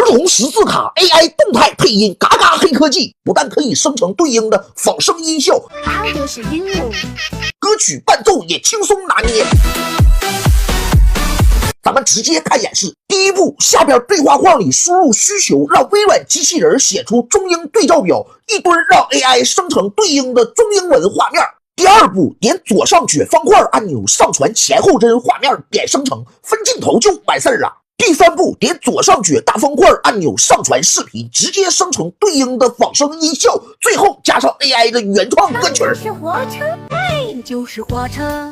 童识字卡 AI 动态配音，嘎嘎黑科技，不但可以生成对应的仿生音效，好多是音乐，歌曲伴奏也轻松拿捏。咱们直接看演示。第一步，下边对话框里输入需求，让微软机器人写出中英对照表，一堆让 AI 生成对应的中英文画面。第二步，点左上角方块按钮，上传前后帧画面，点生成，分镜头就完事儿了。第三步，点左上角大方块按钮，上传视频，直接生成对应的仿生音效，最后加上 AI 的原创歌曲。就是火车，爱就是火车。